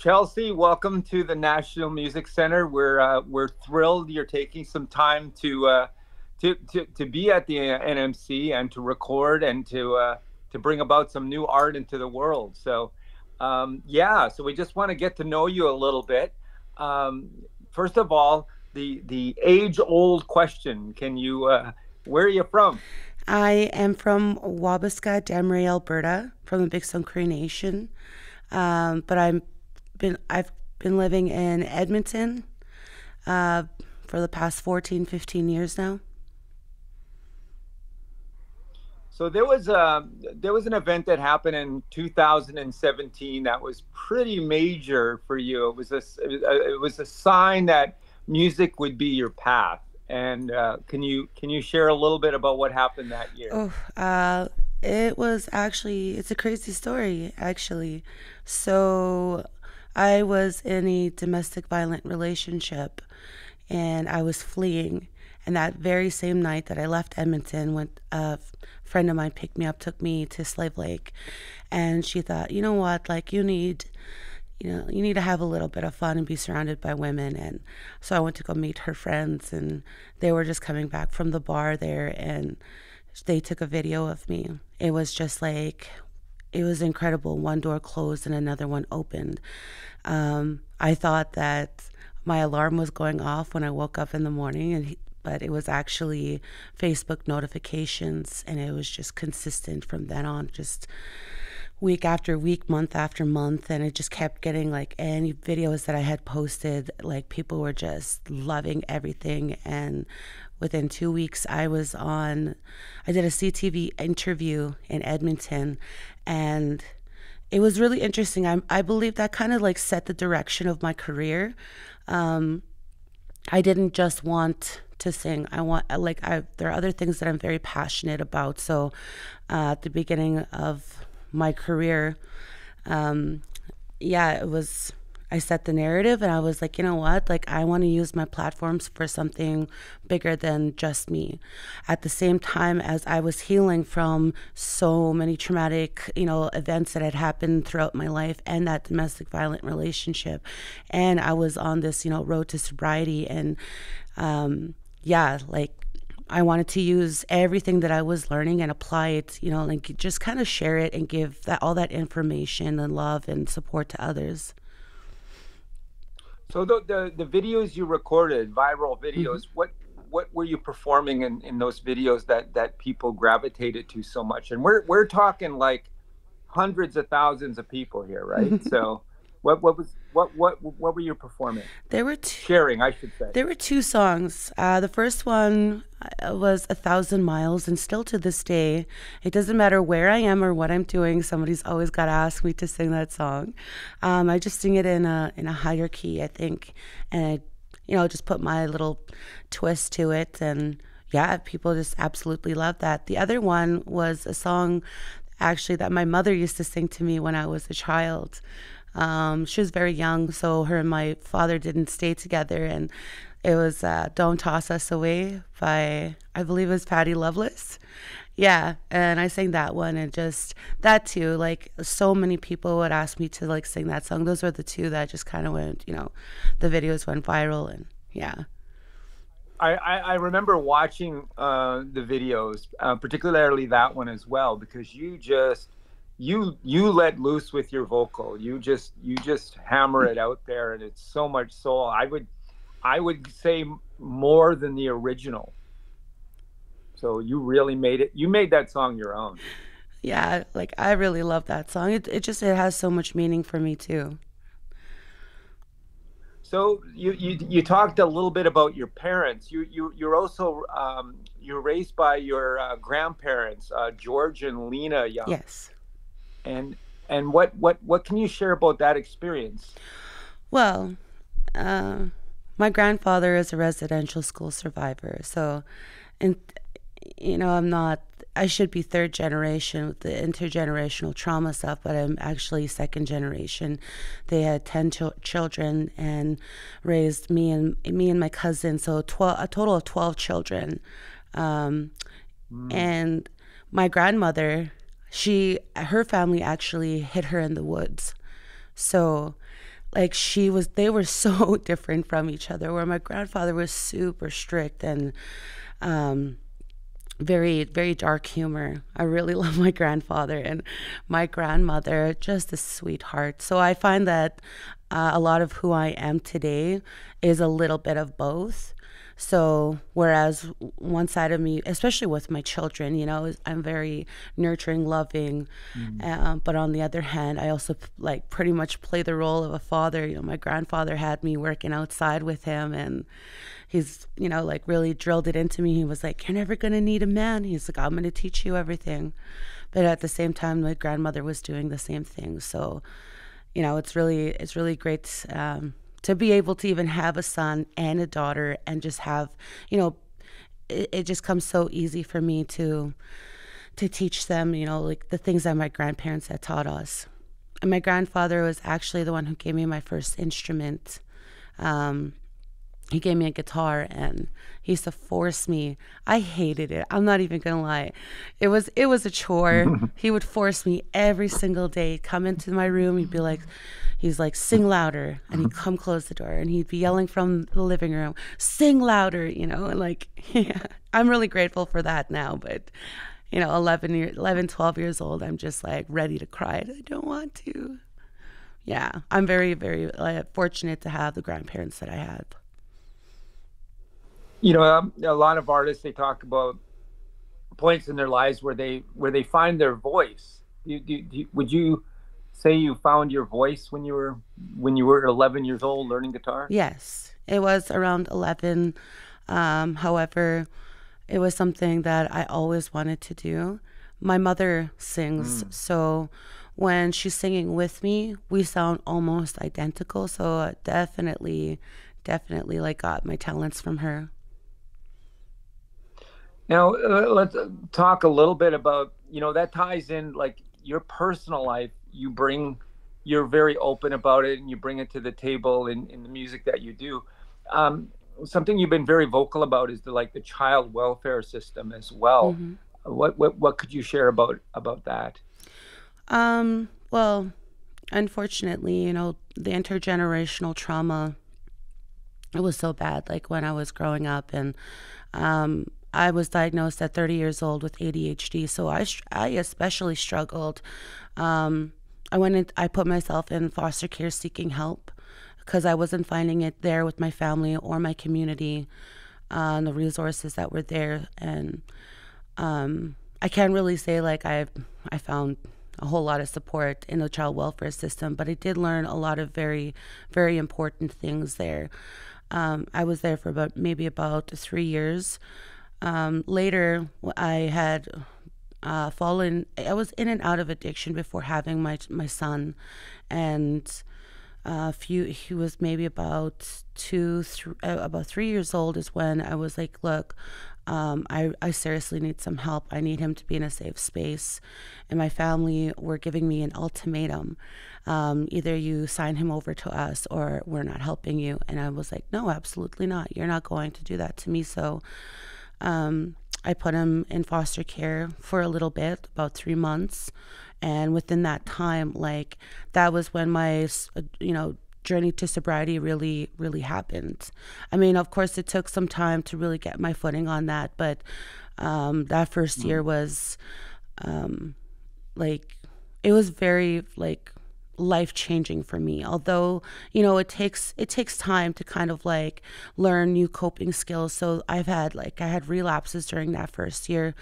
Chelsie, welcome to the National Music Center. We're thrilled you're taking some time to be at the NMC and to record and to bring about some new art into the world. So we just want to get to know you a little bit. Um, First of all, the age-old question: Can you where are you from? I am from Wabasca, Demray, Alberta, from the Bigstone Cree Nation. But I've been living in Edmonton uh, for the past 14, 15 years now. So there was an event that happened in 2017 that was pretty major for you. It was a sign that music would be your path. And can you share a little bit about what happened that year? Oh, it was actually, it's a crazy story, actually. So I was in a domestic violent relationship and I was fleeing. And that very same night that I left Edmonton, when a friend of mine picked me up, took me to Slave Lake, and she thought, you know what, like you need to have a little bit of fun and be surrounded by women. And so I went to go meet her friends, and they were just coming back from the bar there, and they took a video of me. It was just like, it was incredible. One door closed and another one opened. I thought that my alarm was going off when I woke up in the morning, but it was actually Facebook notifications, and it was just consistent from then on, just week after week, month after month, and it just kept getting, like, any videos that I had posted, like, people were just loving everything. And within 2 weeks I did a CTV interview in Edmonton, and it was really interesting. I believe that kind of like set the direction of my career. um, I didn't just want to sing. There are other things that I'm very passionate about. So at the beginning of my career, um, yeah, I set the narrative and I was like, you know what? Like, I want to use my platforms for something bigger than just me. At the same time as I was healing from so many traumatic, events that had happened throughout my life and that domestic violent relationship. And I was on this, road to sobriety. And yeah, like, I wanted to use everything that I was learning and apply it, like just kind of share it and give all that information and love and support to others. So the videos you recorded, viral Mhm. videos, what were you performing in those videos that people gravitated to so much? And we're talking like hundreds of thousands of people here, right? So what were you performing? There were two, Sharing, I should say. there were two songs. The first one was "A Thousand Miles," and still to this day, it doesn't matter where I am or what I'm doing. Somebody's always got to ask me to sing that song. I just sing it in a higher key, I think, and I, just put my little twist to it, and yeah, people just absolutely love that. The other one was a song actually that my mother used to sing to me when I was a child. She was very young, so her and my father didn't stay together, and it was "Don't Toss Us Away" by, I believe it was Patty Loveless. Yeah, and I sang that one, and just that too. Like, so many people would ask me to like sing that song. Those were the two that just kind of went, the videos went viral, and yeah. I remember watching the videos, particularly that one as well, because you let loose with your vocal. You just hammer it out there, and it's so much soul. I would say more than the original. So you really made it. You made that song your own. Yeah, like, I really love that song. It has so much meaning for me too. So you talked a little bit about your parents. You're also you're raised by your grandparents, George and Lena Young. Yes. And what can you share about that experience? Well, uh, my grandfather is a residential school survivor, so, and I'm not. I should be third generation with the intergenerational trauma stuff, but I'm actually second generation. They had 10 children and raised me and my cousin, so 12, a total of 12 children. Um, Mm. and my grandmother, her family actually hid her in the woods. So like they were so different from each other, where my grandfather was super strict and um very, very dark humor. I really love my grandfather, and my grandmother, just a sweetheart. So I find that a lot of who I am today is a little bit of both. So whereas one side of me, especially with my children, I'm very nurturing, loving, Mm. but on the other hand, I also like pretty much play the role of a father. My grandfather had me working outside with him, and he's like really drilled it into me. He was like, "You're never gonna need a man." He's like, "I'm gonna teach you everything." But at the same time, my grandmother was doing the same thing. So it's really great, to be able to even have a son and a daughter, and just have, it just comes so easy for me to teach them, like the things that my grandparents had taught us. And my grandfather was actually the one who gave me my first instrument. Um, he gave me a guitar, and he used to force me. I hated it. I'm not even gonna lie. It was a chore. He would force me every single day. Come into my room, he's like, "Sing louder," and he'd come close the door, and he'd be yelling from the living room, "Sing louder," and like, yeah, I'm really grateful for that now. But 11, 12 years old, I'm just like ready to cry. I don't want to. Yeah, I'm very, very fortunate to have the grandparents that I had. A lot of artists, they talk about points in their lives where they find their voice. Would you say you found your voice when you were 11 years old learning guitar? Yes, it was around 11. However, it was something that I always wanted to do. My mother sings, Mm. so when she's singing with me, we sound almost identical. So definitely, definitely like got my talents from her. Now, let's talk a little bit about, that ties in like your personal life. You're very open about it, and you bring it to the table in the music that you do. Um, Something you've been very vocal about is the child welfare system as well. Hmm. What could you share about that? Well, unfortunately, the intergenerational trauma, it was so bad. Like when I was growing up, and I was diagnosed at 30 years old with ADHD. So I especially struggled. Um, I put myself in foster care seeking help because I wasn't finding it there with my family or my community, and the resources that were there. And I can't really say like I found a whole lot of support in the child welfare system, but I did learn a lot of very, very important things there. I was there for maybe about 3 years. Later, I had fallen. I was in and out of addiction before having my son, and he was maybe about 3 years old is when I was like, look, I seriously need some help. I need him to be in a safe space. And my family were giving me an ultimatum. Either you sign him over to us or we're not helping you. And I was like, no, absolutely not. You're not going to do that to me. So I put him in foster care for a little bit, about 3 months. And within that time, like, that was when my, journey to sobriety really, really happened. I mean, of course, it took some time to really get my footing on that, but that first year was um, like, it was very like life changing for me. Although, it takes time to kind of like learn new coping skills. So I had relapses during that first year.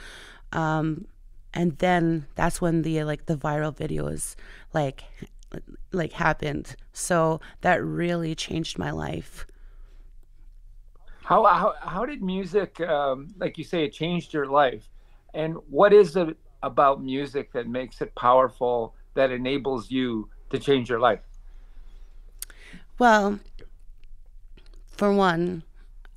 Um, and then that's when the viral videos like happened. So that really changed my life. How did music, like you say, it changed your life? And what is it about music that makes it powerful, that enables you to change your life? Well, for one,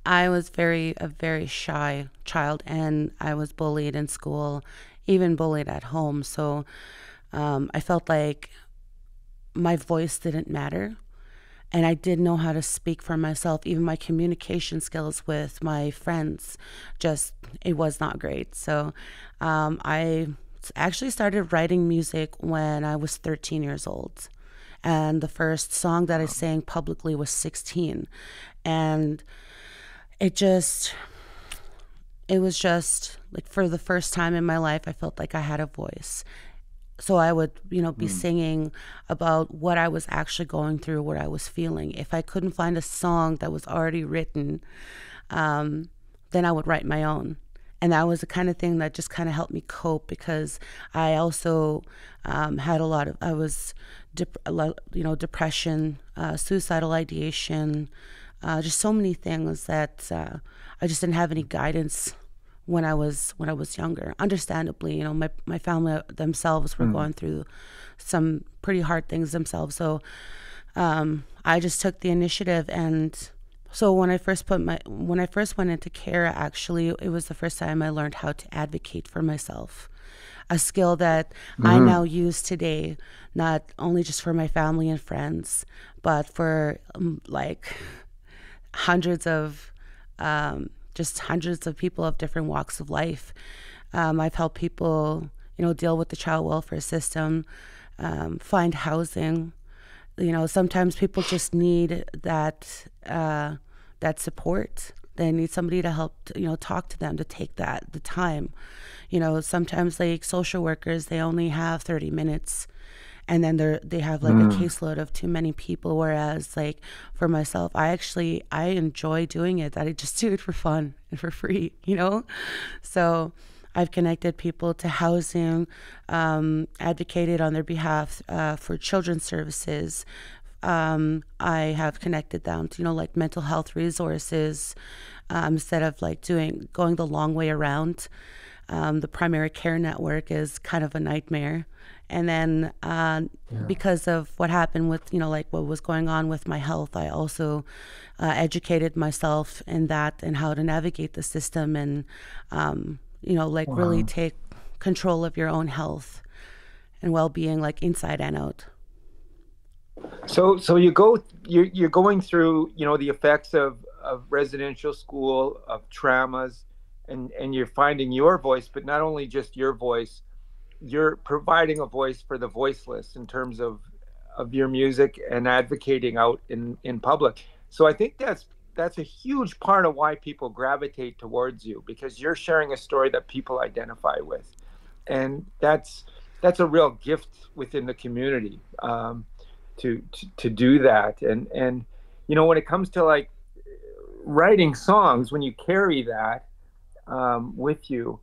I was a very shy child, and I was bullied in school, even bullied at home. So I felt like my voice didn't matter, and I didn't know how to speak for myself. Even my communication skills with my friends, just it was not great. So I actually started writing music when I was 13 years old, And the first song that I sang publicly was 16. And it just, it was just like for the first time in my life, I felt like I had a voice. So I would, be Mm. singing about what I was actually going through, what I was feeling. If I couldn't find a song that was already written, um, then I would write my own. And that was the kind of thing that just kind of helped me cope, because I also had a lot of, I was, depression, suicidal ideation, just so many things that I just didn't have any guidance when I was younger. Understandably, my family themselves were Mm. going through some pretty hard things themselves. So I just took the initiative. And so when I first went into care, actually, it was the first time I learned how to advocate for myself, a skill that I Mm. now use today, not only just for my family and friends, but for like hundreds of just hundreds of people of different walks of life. I've helped people, deal with the child welfare system, find housing. Sometimes people just need that support. They need somebody to help, talk to them, to take the time. Sometimes like social workers, they only have 30 minutes, and then they have like a Mm. caseload of too many people. Whereas like for myself, I enjoy doing it, that I just do it for fun and for free. So I've connected people to housing, advocated on their behalf for children's services. I have connected them to, like mental health resources, instead of like going the long way around. The primary care network is kind of a nightmare. And then Yeah. because of what happened with, like what was going on with my health, I also educated myself in that and how to navigate the system, and, like really Wow. take control of your own health and well being, like inside and out. So you're going through, the effects of residential school, of traumas, and you're finding your voice, but not only just your voice, you're providing a voice for the voiceless in terms of your music and advocating out in public. So I think that's a huge part of why people gravitate towards you, because you're sharing a story that people identify with, and that's a real gift within the community, to do that. And when it comes to like writing songs, when you carry that with you,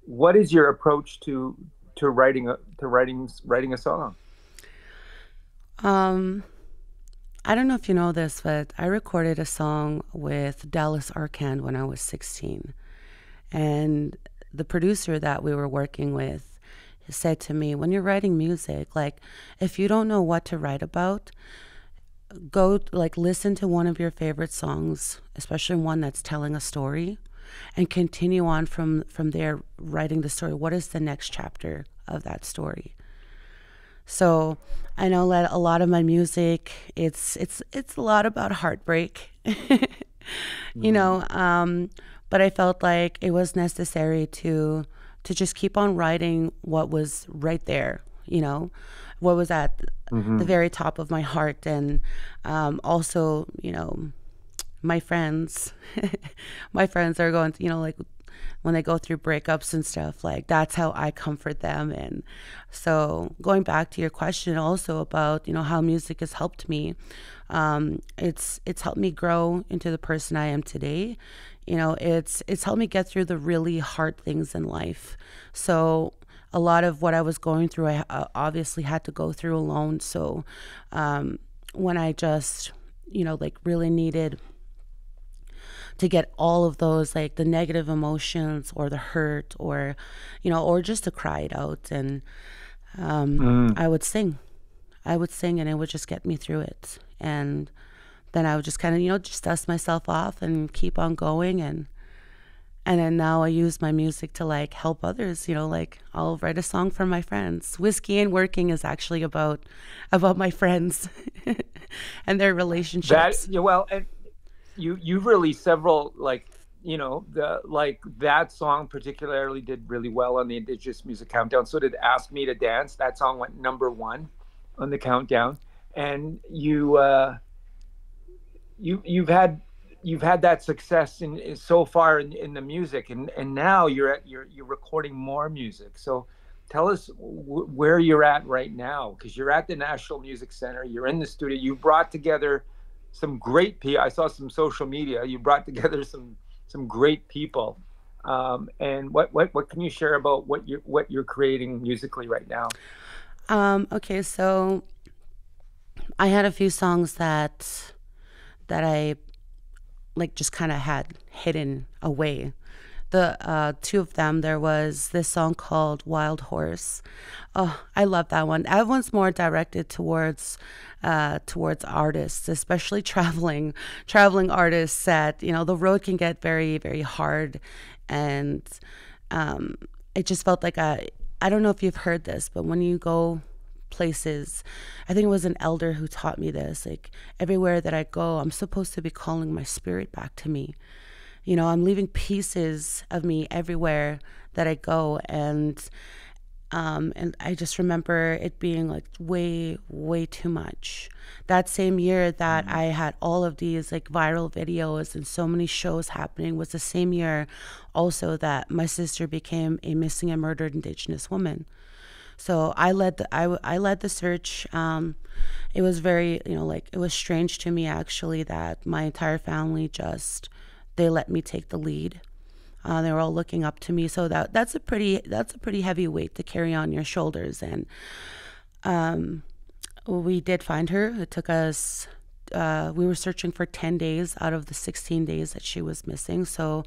what is your approach to writing a song? Um, I don't know if you know this, but I recorded a song with Dallas Arcand when I was 16. And the producer that we were working with said to me, when you're writing music, like if you don't know what to write about, go like listen to one of your favorite songs, especially one that's telling a story, and continue on from there writing the story. What is the next chapter of that story? So I know that a lot of my music, it's a lot about heartbreak, you Mm. know. But I felt like it was necessary to just keep on writing what was right there, what was at the Hmm. very top of my heart. And also, my friends, my friends are going, like when they go through breakups and stuff, like that's how I comfort them. And so going back to your question also about, how music has helped me, it's helped me grow into the person I am today. It's helped me get through the really hard things in life. So a lot of what I was going through, I obviously had to go through alone. So when I just, like really needed to get all of those, like the negative emotions or the hurt, or just to cry it out. And Mm. I would sing. I would sing and it would just get me through it. And then I would just kind of, just dust myself off and keep on going. And then now I use my music to like help others, like I'll write a song for my friends. Whiskey and Working is actually about my friends and their That, relationships. yeah, well, and you've released several, like, the like that song particularly did really well on the Indigenous Music Countdown. So did Ask Me to Dance. That song went number one on the countdown. and you've had that success in so far in the music, and now you're recording more music. So tell us where you're at right now, because you're at the National Music Center, you're in the studio, you brought together some great people. I saw some social media, you brought together some great people. And what can you share about what you're creating musically right now? Okay, so I had a few songs that I like just kind of had hidden away. The two of them, there was this song called Wild Horse. Oh, I love that one. That one's more directed towards artists, especially traveling artists. That, you know, the road can get very very hard, and um, it just felt like I don't know if you've heard this, but when you go places, I think it was an elder who taught me this, like everywhere that I go, I'm supposed to be calling my spirit back to me. You know, I'm leaving pieces of me everywhere that I go, and I just remember it being like way, way too much. That same year that I had all of these like viral videos and so many shows happening was the same year also that my sister became a missing and murdered Indigenous woman. So I led the search. It was very, you know, like it was strange to me actually that my entire family just they let me take the lead. They were all looking up to me, so that's a pretty heavy weight to carry on your shoulders. And we did find her. It took us. We were searching for 10 days out of the 16 days that she was missing. So,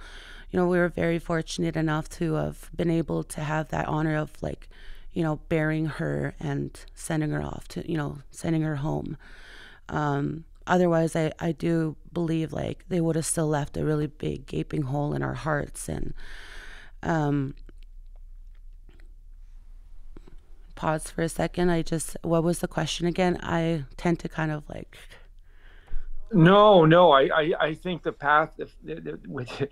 you know, we were very fortunate enough to have been able to have that honor of like, you know, burying her and sending her off to, you know, sending her home. Otherwise, I do believe like they would have still left a really big gaping hole in our hearts. And um, pause for a second. What was the question again? I tend to kind of like, No, I think the path with,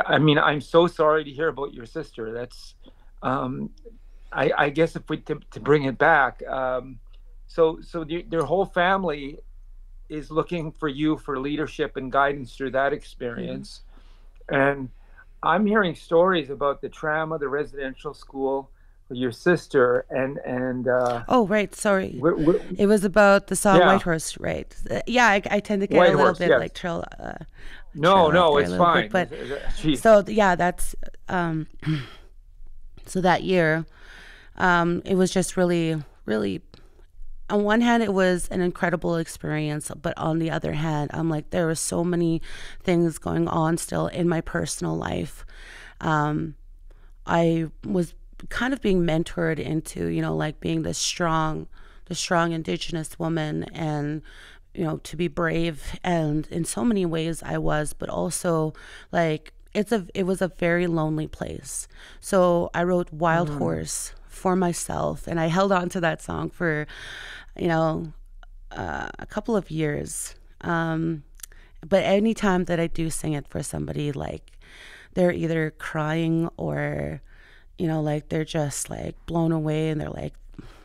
I mean, I'm so sorry to hear about your sister. That's, um, I guess if we to bring it back, their whole family is looking for you for leadership and guidance through that mhm. experience. And I'm hearing stories about the trauma, the residential school, with your sister, and Oh, right. Sorry. we're, It was about the song White yeah, Horse, right? Yeah, I tend to get a White little Horse, bit yes. like No, trail off no, there a it's little bit. fine. But Geez. so yeah, that's um, so that year, it was just really, really. On one hand, it was an incredible experience, but on the other hand, I'm like there were so many things going on still in my personal life. Um, I was kind of being mentored into, you know, like being the strong Indigenous woman, and you know, to be brave. And in so many ways, I was, but also like it was a very lonely place. So I wrote Wild Mm. Horse for myself, and I held on to that song for, you know, a couple of years. But anytime that I do sing it for somebody, like they're either crying or, you know, like they're just like blown away and they're like,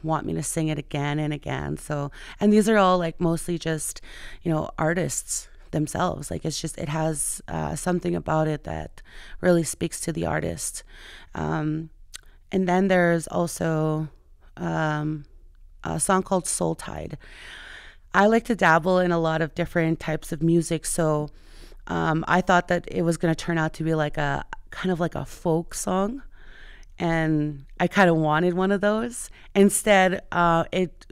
want me to sing it again and again. So, and these are all like mostly just, you know, artists themselves. Like it's just, it has something about it that really speaks to the artist. Um, and then there's also um, a song called Soul Tide. I like to dabble in a lot of different types of music. So I thought that it was going to turn out to be like a kind of like a folk song, and I kind of wanted one of those. Instead, it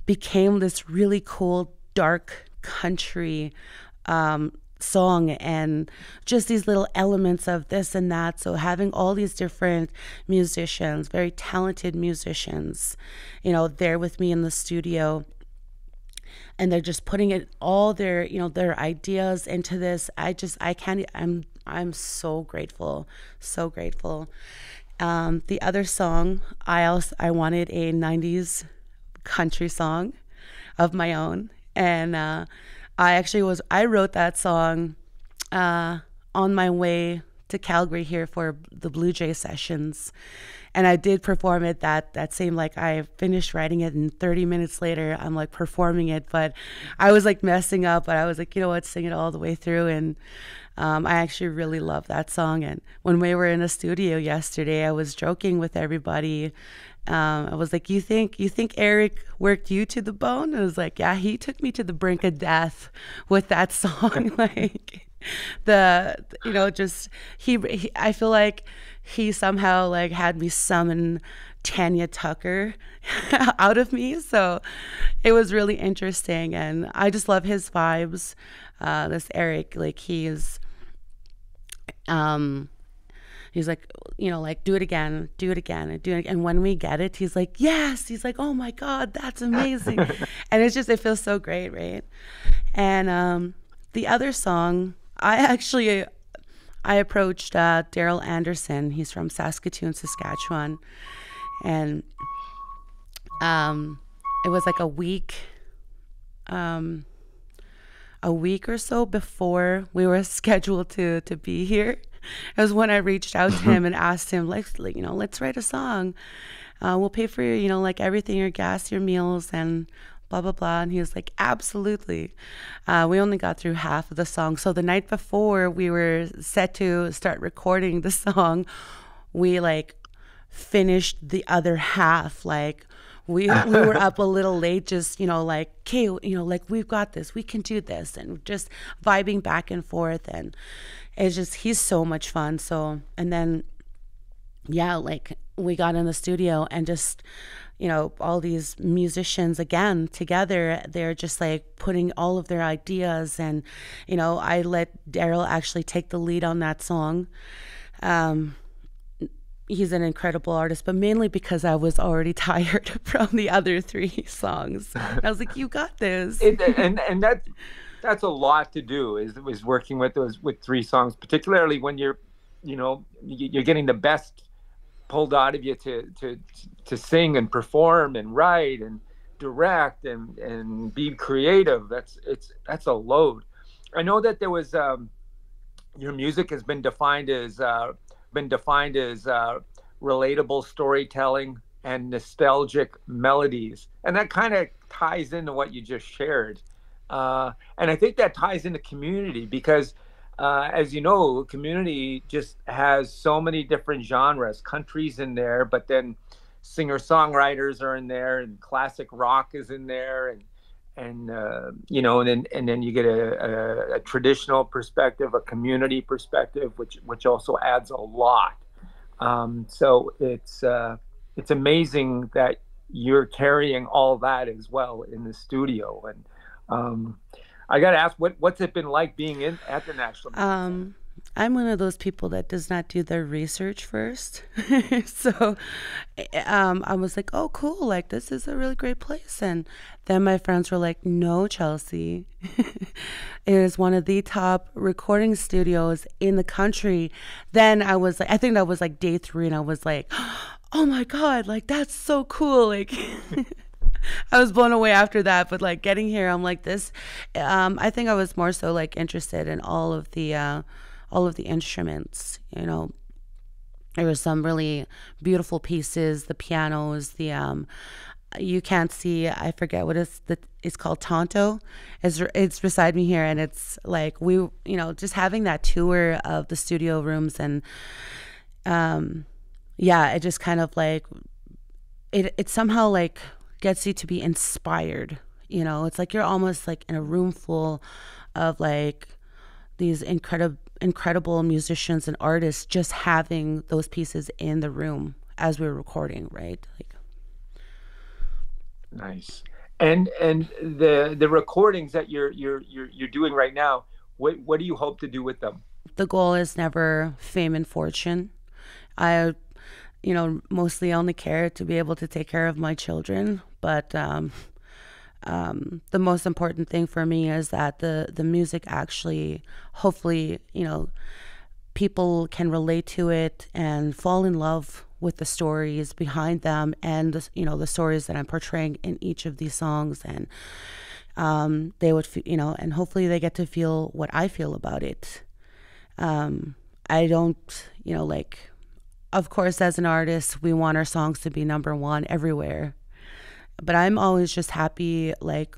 became this really cool dark country song, and just these little elements of this and that. So having all these different musicians, very talented musicians, you know, there with me in the studio, and they're just putting it all their, you know, their ideas into this. I can't, I'm so grateful, so grateful. The other song, I wanted a 90s country song of my own. And I wrote that song on my way to Calgary here for the Blue Jay sessions. And I did perform it that same, like, I finished writing it and 30 minutes later I'm like performing it, but I was like messing up, but I was like, you know what, sing it all the way through. And I actually really love that song. And when we were in the studio yesterday, I was joking with everybody. I was like, you think Eric worked you to the bone? I was like, yeah, he took me to the brink of death with that song. Like, just he I feel like he somehow like had me summon Tanya Tucker out of me. So it was really interesting, and I just love his vibes. This Eric, like, um he's like, like, do it again, do it again, and do it again. And when we get it, he's like, yes, he's like, oh my God, that's amazing. And it feels so great, right? And the other song, I approached Daryl Anderson. He's from Saskatoon, Saskatchewan. And it was like a week or so before we were scheduled to be here. It was when I reached out to him and asked him, like, let's write a song. We'll pay for your, like, everything, your gas, your meals, and blah, blah, blah. And he was like, absolutely. We only got through half of the song. So the night before we were set to start recording the song, we like finished the other half. Like, we were up a little late, just, like, okay, like, we've got this, we can do this, and just vibing back and forth. And it's just, he's so much fun. So, and then, yeah, like, we got in the studio and just, all these musicians again together, they're just like putting all of their ideas. And, I let Daryl actually take the lead on that song. He's an incredible artist, but mainly because I was already tired from the other three songs. I was like, you got this. And that's a lot to do, is working with three songs, particularly when you're getting the best pulled out of you to sing and perform and write and direct and be creative. That's a load. I know that there was your music has been defined as relatable storytelling and nostalgic melodies, and that kind of ties into what you just shared. And I think that ties into community because, as you know, community just has so many different genres. Country's in there, but then singer-songwriters are in there, and classic rock is in there, and then you get a traditional perspective, a community perspective, which also adds a lot. So it's amazing that you're carrying all that as well in the studio. And I got to ask, what's it been like being at the National Music Center? I'm one of those people that does not do their research first. So I was like, oh, cool, like, this is a really great place. And then my friends were like, no, Chelsie, it is one of the top recording studios in the country. Then I was like, I think that was like day 3, and I was like, oh my God, like, that's so cool. Like, I was blown away after that. But like, getting here, I'm like, this, I think I was more so like interested in all of the instruments. There were some really beautiful pieces, the pianos, you can't see, I forget what it's called, Tonto. It's beside me here, and it's like, we, just having that tour of the studio rooms, and it just kind of like, it somehow like gets you to be inspired. It's like you're almost like in a room full of like these incredible musicians and artists, just having those pieces in the room as we're recording, right? Like, nice. And the recordings that you're doing right now, what do you hope to do with them? The goal is never fame and fortune. I mostly only care to be able to take care of my children, but the most important thing for me is that the music actually, hopefully, people can relate to it and fall in love with the stories behind them, and the stories that I'm portraying in each of these songs. And they would, and hopefully they get to feel what I feel about it. I don't, of course, as an artist, we want our songs to be number one everywhere. But I'm always just happy, like,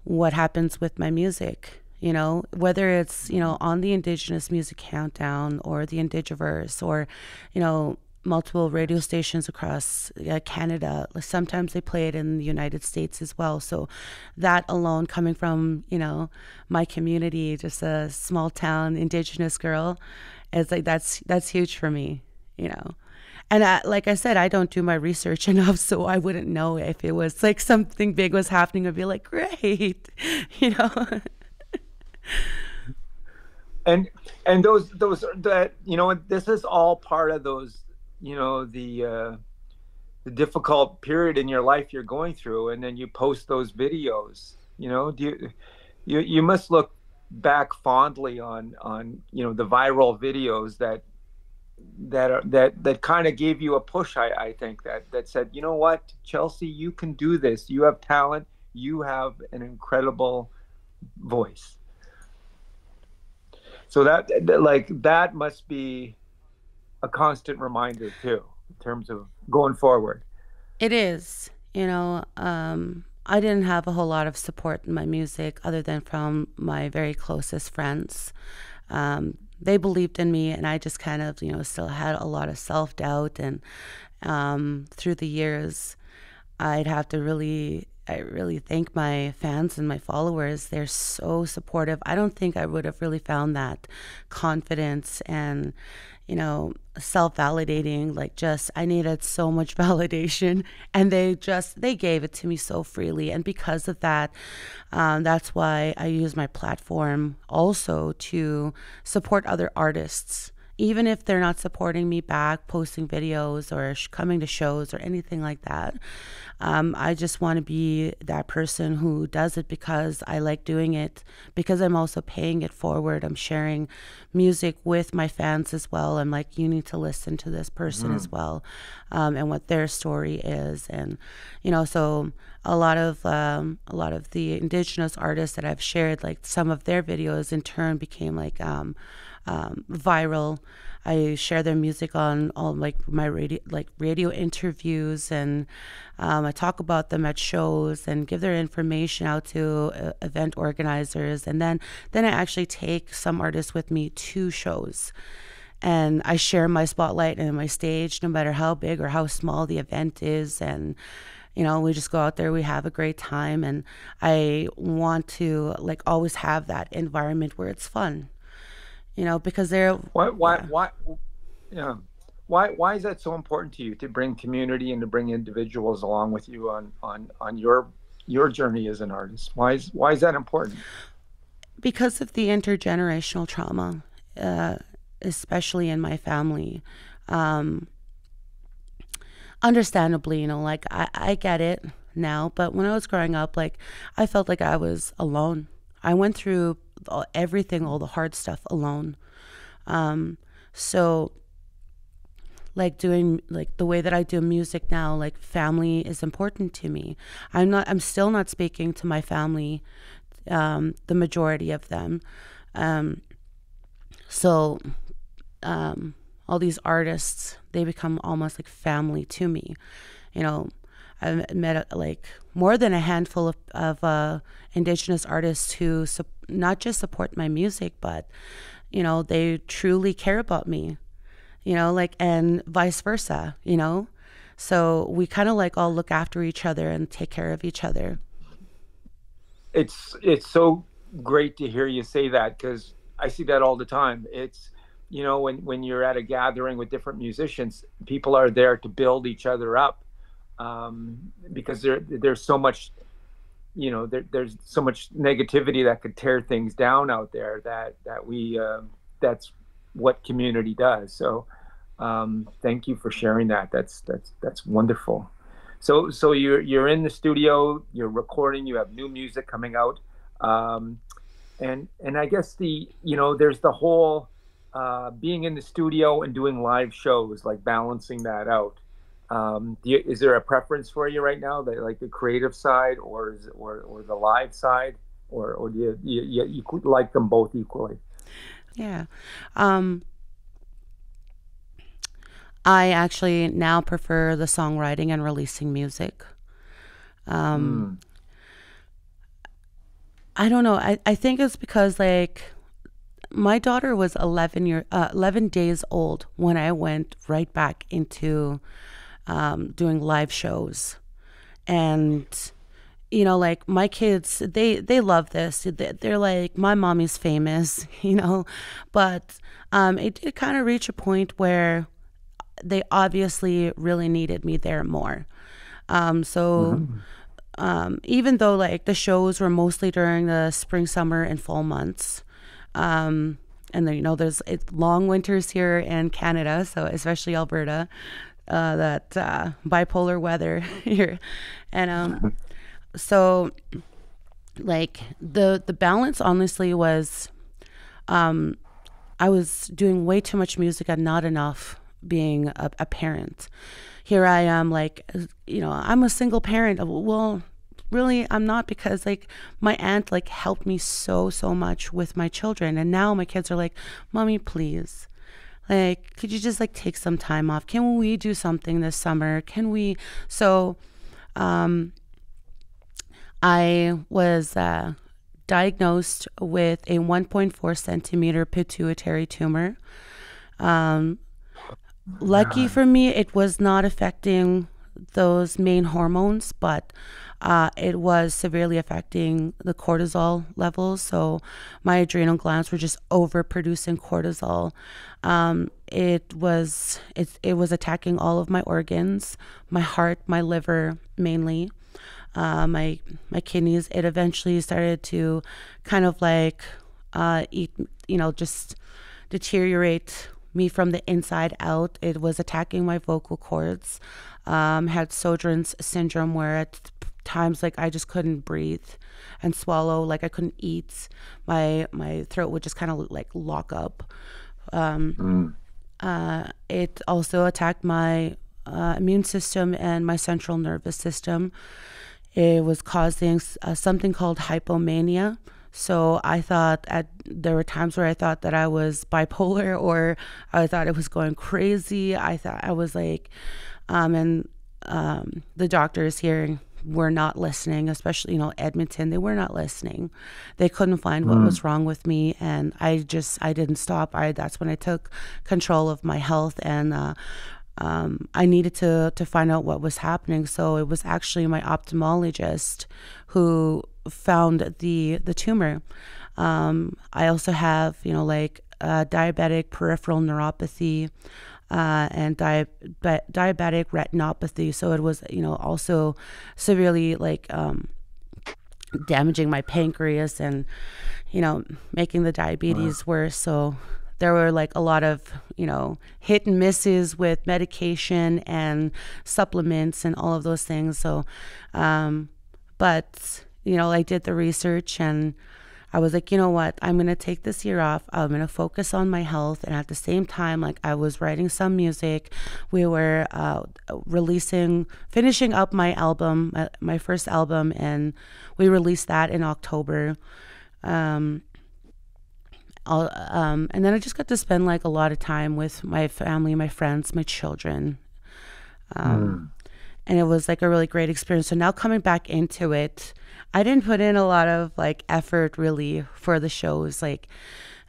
what happens with my music. Whether it's, on the Indigenous Music Countdown or the Indigiverse or, multiple radio stations across Canada. Like, sometimes they play it in the United States as well. So that alone, coming from, my community, just a small town Indigenous girl, it's like that's huge for me, you know. And like I said, I don't do my research enough, so I wouldn't know if it was like something big was happening. I'd be like, great, you know. And those that this is all part of those the difficult period in your life you're going through, and then you post those videos. You must look back fondly on the viral videos that kind of gave you a push. I think that said, you know what, Chelsie, you can do this. You have talent. You have an incredible voice. So that must be a constant reminder too, in terms of going forward. It is, I didn't have a whole lot of support in my music other than from my very closest friends. They believed in me, and I just kind of, still had a lot of self doubt. And through the years, I really thank my fans and my followers. They're so supportive. I don't think I would have really found that confidence and, self-validating. Like, just, I needed so much validation, and they gave it to me so freely. And because of that, that's why I use my platform also to support other artists. Even if they're not supporting me back, posting videos or coming to shows or anything like that, I just want to be that person who does it because I like doing it, because I'm also paying it forward. I'm sharing music with my fans as well. I'm like, you need to listen to this person as well, and what their story is. And, so a lot of the Indigenous artists that I've shared, like, some of their videos in turn became like, viral. I share their music on all like my radio interviews, and I talk about them at shows and give their information out to event organizers. And then I actually take some artists with me to shows, and I share my spotlight and my stage, no matter how big or how small the event is. And we just go out there, we have a great time, and I want to like always have that environment where it's fun. Because they're yeah why is that so important to you, to bring community and to bring individuals along with you on your journey as an artist? Why is that important? Because of the intergenerational trauma, especially in my family. Understandably, like, I get it now, but when I was growing up, like, I felt like I was alone. I went through everything, all the hard stuff alone. So like, doing like the way that I do music now, like, family is important to me. I'm still not speaking to my family, the majority of them. So all these artists, they become almost like family to me. I've met like more than a handful of Indigenous artists who not just support my music, but they truly care about me. Like, and vice versa. So we kind of like all look after each other and take care of each other. It's so great to hear you say that, because I see that all the time. It's when you're at a gathering with different musicians, people are there to build each other up. Because there's so much, there's so much negativity that could tear things down out there, that we that's what community does. So thank you for sharing that. That's wonderful. So you're in the studio, you're recording, you have new music coming out, and I guess there's the whole being in the studio and doing live shows, like balancing that out. Is there a preference for you right now, that like the creative side or the live side, or do you like them both equally? Yeah. I actually now prefer the songwriting and releasing music. Um, Mm. I don't know. I think it's because like my daughter was 11 days old when I went right back into doing live shows. And like my kids, they love this. They're like, my mommy's famous, but it did kind of reach a point where they obviously really needed me there more. So Mhm. even though like the shows were mostly during the spring, summer, and fall months, and then it's long winters here in Canada, so especially Alberta, that bipolar weather here, and so like the balance honestly was I was doing way too much music and not enough being a parent. Here I am, like, I'm a single parent. Well, really, I'm not, because like my aunt like helped me so much with my children, and now my kids are like, "Mommy, please, like, could you just like take some time off? Can we do something this summer? Can we?" So, um, I was diagnosed with a 1.4 centimeter pituitary tumor. Um, Lucky God. for me, it was not affecting those main hormones, but it was severely affecting the cortisol levels. So my adrenal glands were just overproducing cortisol. It was attacking all of my organs, my heart, my liver mainly, my kidneys. It eventually started to kind of like eat, just deteriorate me from the inside out. It was attacking my vocal cords. Had Sjogren's syndrome, where at times like I just couldn't breathe and swallow. Like I couldn't eat. My throat would just kind of like lock up. Um, Mm. it also attacked my immune system and my central nervous system. It was causing something called hypomania. So there were times where I thought that I was bipolar, or I thought it was going crazy. I thought I was like, and the doctors here were not listening, especially, Edmonton, they were not listening. They couldn't find what Mm. was wrong with me. And I didn't stop. That's when I took control of my health, and I needed to find out what was happening. So it was actually my ophthalmologist who found the tumor. I also have, like diabetic peripheral neuropathy, and diabetic retinopathy. So it was, also severely like damaging my pancreas, and making the Wow. diabetes worse. So there were like a lot of hit and misses with medication and supplements and all of those things. So but I did the research, and I was like, you know what, I'm going to take this year off. I'm going to focus on my health. And at the same time, like, I was writing some music. We were finishing up my album, my first album, and we released that in October. Um, and then I just got to spend like a lot of time with my family, my friends, my children. Um, Mm. and it was like a really great experience. So now coming back into it, I didn't put in a lot of like effort really for the shows. Like,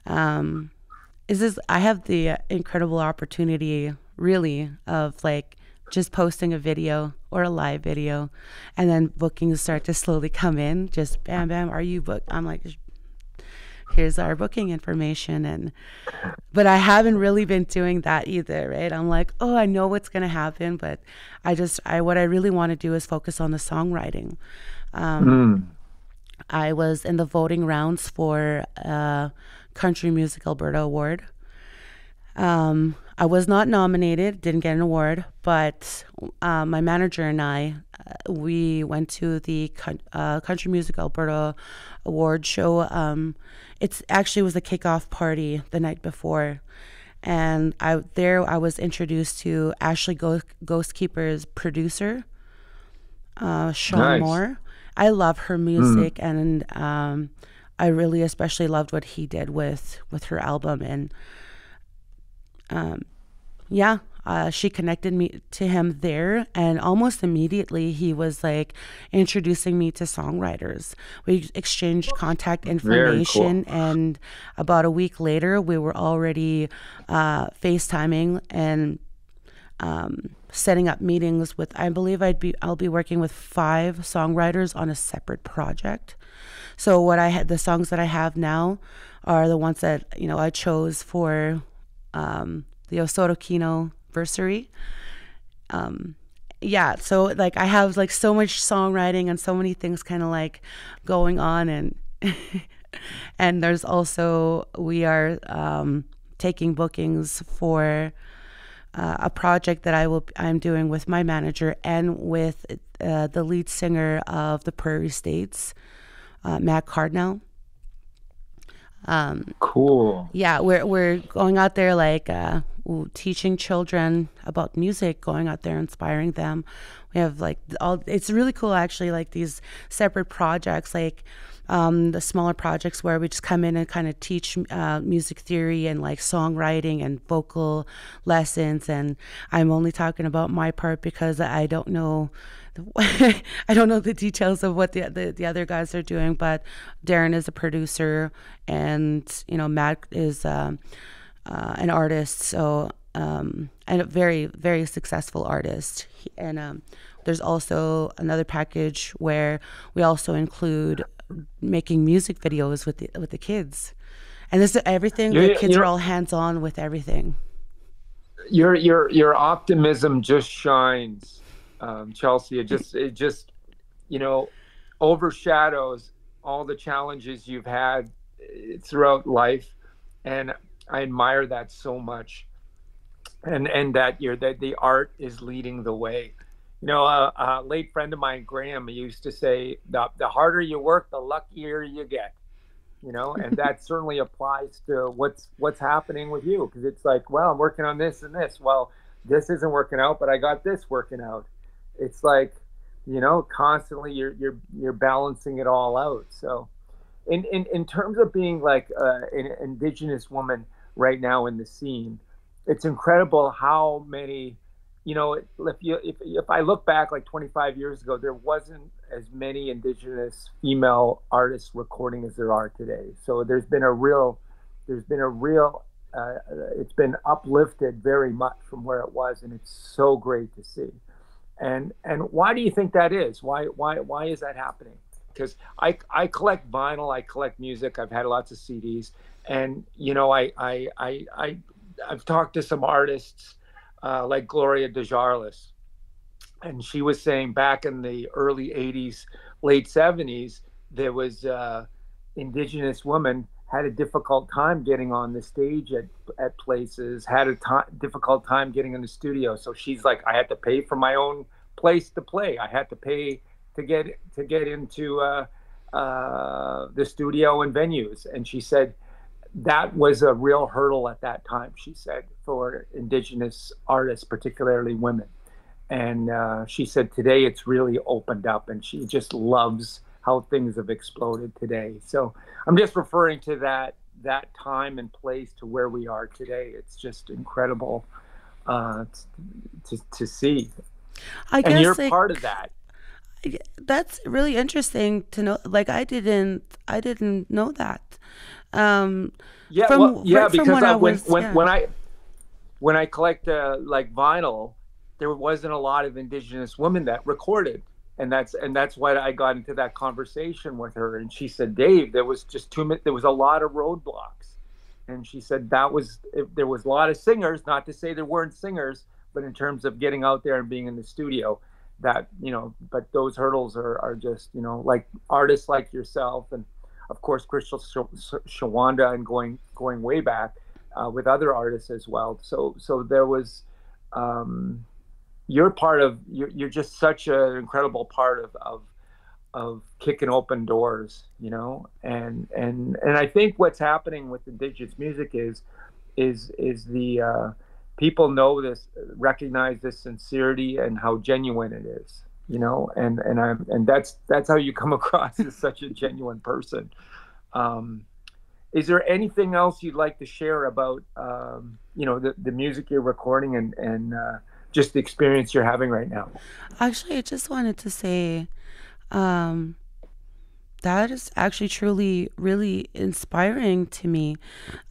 um, I have the incredible opportunity really of like just posting a video or a live video, and then bookings start to slowly come in. Just bam, bam, are you booked? I'm like, here's our booking information. But I haven't really been doing that either, right? I'm like, oh, I know what's going to happen, but what I really want to do is focus on the songwriting. um, Mm. I was in the voting rounds for Country Music Alberta Award. I was not nominated, didn't get an award, but my manager and I, we went to the Country Music Alberta Award show. It's actually was a kickoff party the night before, and I was introduced to Ashley Ghostkeeper's producer, Sean Nice. Moore. I love her Mm. music, and I really especially loved what he did with her album. And um, yeah, she connected me to him there, and almost immediately he was like introducing me to songwriters. We exchanged contact Very cool. information, and about a week later, we were already FaceTiming and setting up meetings with. I believe I'll be working with 5 songwriters on a separate project. So what I had, the songs that I have now are the ones that I chose for the OHSOTO'KINO Bursary. Yeah, so like I have like so much songwriting and so many things kind of like going on, and and there's also we are taking bookings for a project that I'm doing with my manager and with the lead singer of the Prairie States, Matt Cardinal. Cool. Yeah, we're going out there like teaching children about music, going out there inspiring them. We have like all. It's really cool actually. Like these separate projects, like the smaller projects where we just come in and kind of teach music theory and like songwriting and vocal lessons. And I'm only talking about my part because I don't know. I don't know the details of what the other guys are doing, but Darren is a producer, and Matt is an artist, so and a very very successful artist. And there's also another package where we also include making music videos with the kids, and this is everything. The kids are all hands on with everything. Your optimism just shines, Chelsie. It just overshadows all the challenges you've had throughout life, and I admire that so much. And that the art is leading the way. A late friend of mine, Graham, used to say, the harder you work, the luckier you get. And that certainly applies to what's happening with you, because it's like, well, I'm working on this and this. Well, this isn't working out, but I got this working out. It's like, constantly you're balancing it all out. So, in terms of being like an Indigenous woman right now in the scene, it's incredible how many. If I look back like 25 years ago, there wasn't as many Indigenous female artists recording as there are today. So there's been a real, it's been uplifted very much from where it was, and it's so great to see. And why do you think that is? Why is that happening? Because I collect vinyl, I collect music, I've had lots of CDs, and I've talked to some artists. Like Gloria DeJarlis, and she was saying back in the early 80s, late 70s, there was Indigenous women had a difficult time getting on the stage at places, had a difficult time getting in the studio. So she's like, I had to pay for my own place to play. I had to pay to get into the studio and venues. And she said, that was a real hurdle at that time, she said, for Indigenous artists, particularly women. And she said today it's really opened up, and she just loves how things have exploded today. So I'm just referring to that time and place to where we are today. It's just incredible to see. I and guess you're like, part of that. that's really interesting to know. Like I didn't know that. Yeah, because when I collect like vinyl, there wasn't a lot of Indigenous women that recorded, and that's why I got into that conversation with her. And she said, Dave, there was just there was a lot of roadblocks, and she said there was a lot of singers. Not to say there weren't singers, but in terms of getting out there and being in the studio, that but those hurdles are just like artists like yourself, and of course Crystal Shawanda, and going way back with other artists as well. So there was you're part of you're just such an incredible part of kicking open doors, and I think what's happening with Indigenous music is the people know this, recognize this sincerity and how genuine it is, and that's how you come across as such a genuine person. is there anything else you'd like to share about, the music you're recording and just the experience you're having right now? Actually, I just wanted to say um, that is actually truly really inspiring to me.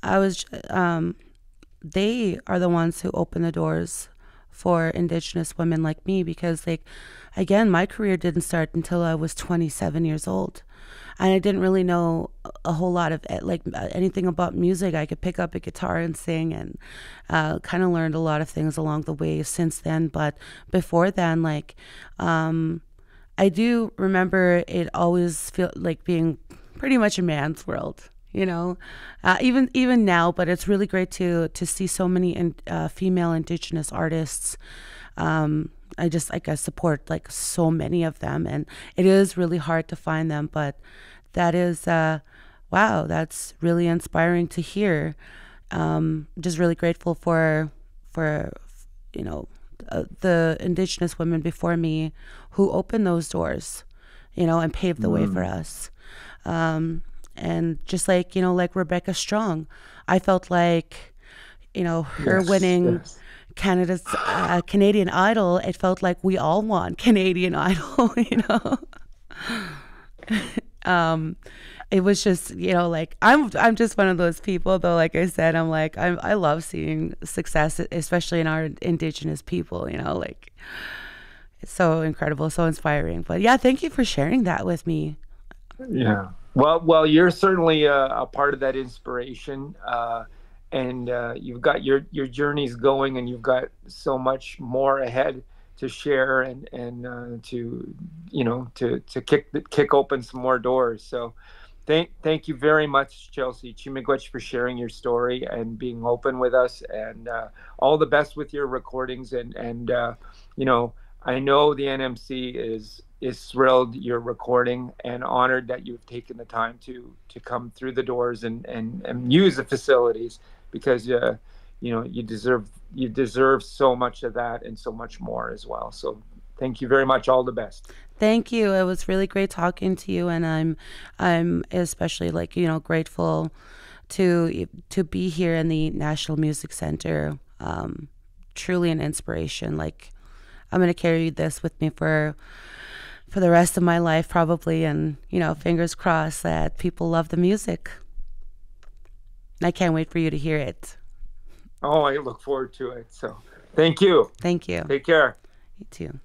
I was they are the ones who open the doors for Indigenous women like me because, like, again, my career didn't start until I was 27 years old. And I didn't really know a whole lot of anything about music. I could pick up a guitar and sing, and kind of learned a lot of things along the way since then. But before then, I do remember it always feel like being pretty much a man's world, even now. But it's really great to see so many female Indigenous artists. I just like I support like so many of them, and it is really hard to find them. But that is wow, that's really inspiring to hear. Just really grateful for the Indigenous women before me who opened those doors, and paved the way for us. And just like Rebecca Strong, I felt like her Yes, winning yes. Canada's Canadian Idol. It felt like we all won Canadian Idol. um, it was just like I'm just one of those people though. Like I said, I love seeing success, especially in our Indigenous people. Like it's so incredible, so inspiring. But yeah, thank you for sharing that with me. Yeah. Well, you're certainly a part of that inspiration, and you've got your journeys going, and you've got so much more ahead to share and to kick open some more doors. So, thank you very much, Chelsie Chimigwech, for sharing your story and being open with us, and all the best with your recordings. And I know the NMC is thrilled you're recording and honored that you've taken the time to come through the doors and use the facilities, because you deserve so much of that and so much more as well. So thank you very much. All the best. Thank you. It was really great talking to you, and I'm especially grateful to be here in the National Music Center. Truly an inspiration. Like I'm gonna carry this with me for the rest of my life probably, and fingers crossed that people love the music. I can't wait for you to hear it. Oh, I look forward to it. So thank you. Thank you. Take care. You too.